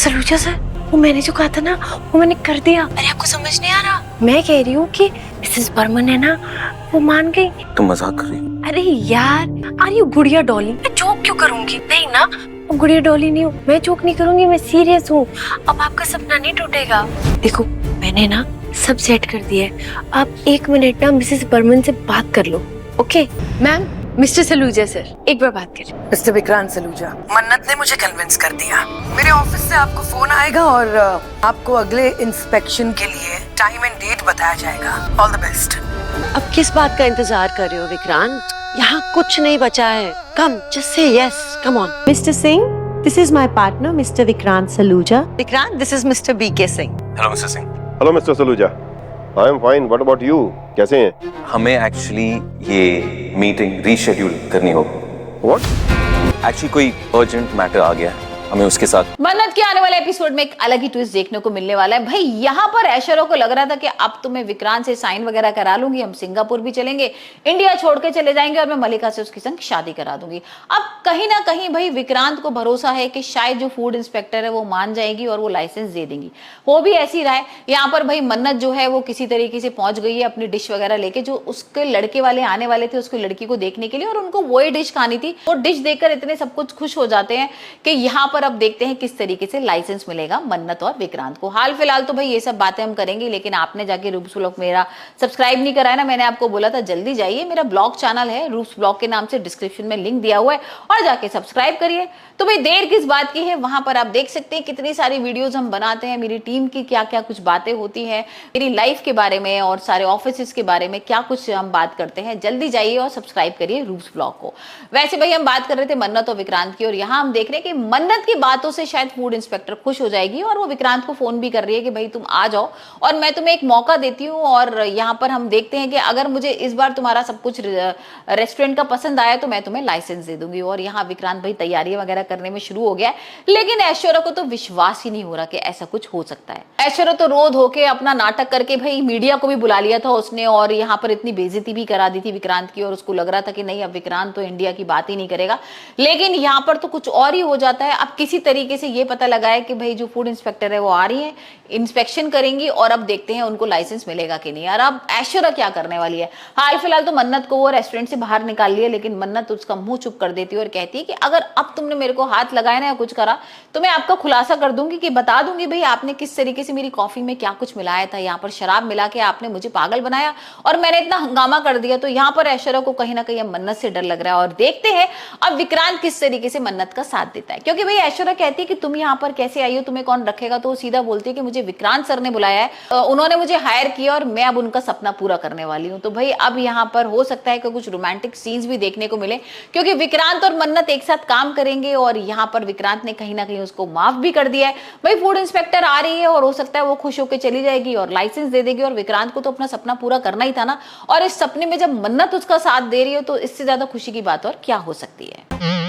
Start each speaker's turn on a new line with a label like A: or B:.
A: Saluja sir, वो मैंने जो कहा था ना वो मैंने कर दिया। अरे आपको समझ नहीं आ रहा? मैं कह रही हूँ कि मिसेस बर्मन है ना, वो मान गई।
B: तुम मजाक कर रही हो?
A: अरे यार, आर यू गुड़िया डॉली? मैं जोक क्यों करूंगी? नहीं ना, मैं गुड़िया डॉली नहीं हूँ, मैं जोक नहीं करूंगी, मैं सीरियस हूँ। अब आपका सपना नहीं टूटेगा। देखो मैंने ना सब सेट कर दिया है, आप 1 मिनट ना मिसेस बर्मन से बात कर लो। Okay ma'am, mister Saluja sir, एक बार बात करें।
C: मिस्टर विक्रांत सलूजा, मन्नत ने मुझे कन्विंस कर दिया। मेरे ऑफिस से आपको फोन आएगा और आपको अगले इंस्पेक्शन के लिए टाइम एंड डेट बताया जाएगा। All the best.
D: अब किस बात का इंतजार कर रहे हो विक्रांत? यहाँ कुछ नहीं बचा है। Come, just say yes, come on.
E: Mr. Singh, this is my partner, Mr. Vikrant Saluja.
D: Vikrant, this is mister BK Singh.
B: Hello mister Singh.
F: Hello mister Saluja, I am fine, what about you? कैसे हैं?
B: हमें एक्चुअली ये मीटिंग रीशेड्यूल करनी होगी।
F: What?
B: Actually कोई urgent matter आ गया है, हमें उसके साथ।
G: मन्नत के आने वाले एपिसोड में एक अलग ही ट्विस्ट देखने को मिलने वाला है। भाई यहाँ पर ऐश्वर्या को लग रहा था कि अब तो मैं विक्रांत से साइन वगैरह करा लूंगी, हम सिंगापुर भी चलेंगे, इंडिया छोड़ के चले जाएंगे और मैं मलिका से उसके संग शादी करा दूंगी। अब कहीं ना कहीं भाई विक्रांत को भरोसा है कि शायद जो फूड इंस्पेक्टर है वो मान जाएगी और वो लाइसेंस दे देंगी। हो भी ऐसी रहा है। यहाँ पर भाई मन्नत जो है वो किसी तरीके से पहुंच गई है अपनी डिश वगैरह लेके, जो उसके लड़के वाले आने वाले थे उसकी लड़की को देखने के लिए, और उनको वही डिश खानी थी। वो डिश देखकर इतने सब कुछ खुश हो जाते हैं कि यहाँ पर अब देखते हैं किस तरीके से लाइसेंस मिलेगा मन्नत और विक्रांत को। हाल फिलहाल तो भाई ये सब बातें हम करेंगे, लेकिन आपने जाके रूप्स ब्लॉग मेरा सब्सक्राइब नहीं करा है ना, मैंने आपको बोला था जल्दी जाइए, मेरा ब्लॉग चैनल है रूप्स ब्लॉग के नाम से, डिस्क्रिप्शन में लिंक दिया हुआ है, और जाके सब्सक्राइब करिए। तो भाई देर किस बात की है, वहां पर आप देख सकते हैं कितनी सारी वीडियोस हम बनाते हैं, मेरी टीम की क्या क्या कुछ बातें होती हैं, मेरी लाइफ के बारे में और सारे ऑफिस के बारे में क्या कुछ हम बात करते हैं। जल्दी जाइए और सब्सक्राइब करिए रूप्स ब्लॉग को। वैसे भाई हम बात कर रहे थे मन्नत और विक्रांत की, और यहाँ हम देख रहे हैं कि मन्नत की बातों से शायद फूड इंस्पेक्टर खुश हो जाएगी, और वो विक्रांत को फोन भी कर रही है कि भाई तुम आ जाओ और मैं तुम्हें एक मौका देती हूँ, और यहाँ पर हम देखते हैं कि अगर मुझे इस बार तुम्हारा सब कुछ रेस्टोरेंट का पसंद आया तो मैं तुम्हें लाइसेंस दे दूंगी। और यहाँ विक्रांत भाई तैयारी वगैरह करने में शुरू हो गया है, लेकिन ऐश्वर्या को तो विश्वास ही नहीं हो रहा कि ऐसा कुछ हो सकता है। ऐश्वर्या तो रोध होके अपना नाटक करके भाई मीडिया को भी बुला लिया था उसने, और यहाँ पर इतनी बेइज्जती भी करा दी थी विक्रांत की, और उसको लग रहा था कि नहीं अब विक्रांत तो इंडिया की बात ही नहीं करेगा। लेकिन यहाँ पर तो कुछ और ही हो जाता है। अब किसी तरीके से ये पता लगा है कि भाई जो फूड इंस्पेक्टर है वो आ रही है, इंस्पेक्शन करेंगी, और अब देखते हैं उनको लाइसेंस मिलेगा कि नहीं। और अब ऐश्वर्या क्या करने वाली है? हाल फिलहाल तो मन्नत को वो रेस्टोरेंट से बाहर निकाल लिया, लेकिन मन्नत उसका मुंह चुप कर देती है और कहती है कि अगर अब तुमने मेरे को हाथ लगाया ना या कुछ करा तो मैं आपका खुलासा कर दूंगी, कि बता दूंगी भाई आपने किस तरीके से मेरी कॉफी में क्या कुछ मिलाया था, यहाँ पर शराब मिला के आपने मुझे पागल बनाया और मैंने इतना हंगामा कर दिया। तो यहाँ पर ऐश्वर्या को कहीं ना कहीं मन्नत से डर लग रहा है, और देखते हैं अब विक्रांत किस तरीके से मन्नत का साथ देता है। क्योंकि भाई ऐश्वर्या कहती है कि तुम यहाँ पर कैसे आई हो, तुम्हें कौन रखेगा, तो वो सीधा बोलती है कि मुझे विक्रांत सर ने बुलाया है, उन्होंने मुझे हायर किया और मैं अब उनका सपना पूरा करने वाली हूँ। तो भाई अब यहाँ पर हो सकता है कि कुछ रोमांटिक सीन्स भी देखने को मिले, क्योंकि विक्रांत और मन्नत एक साथ काम करेंगे, और यहाँ पर विक्रांत ने कहीं ना कहीं उसको माफ भी कर दिया है। भाई फूड इंस्पेक्टर आ रही है और हो सकता है वो खुश होकर चली जाएगी और लाइसेंस दे देगी, और विक्रांत को तो अपना सपना पूरा करना ही था ना, और इस सपने में जब मन्नत उसका साथ दे रही हो तो इससे ज्यादा खुशी की बात और क्या हो सकती है।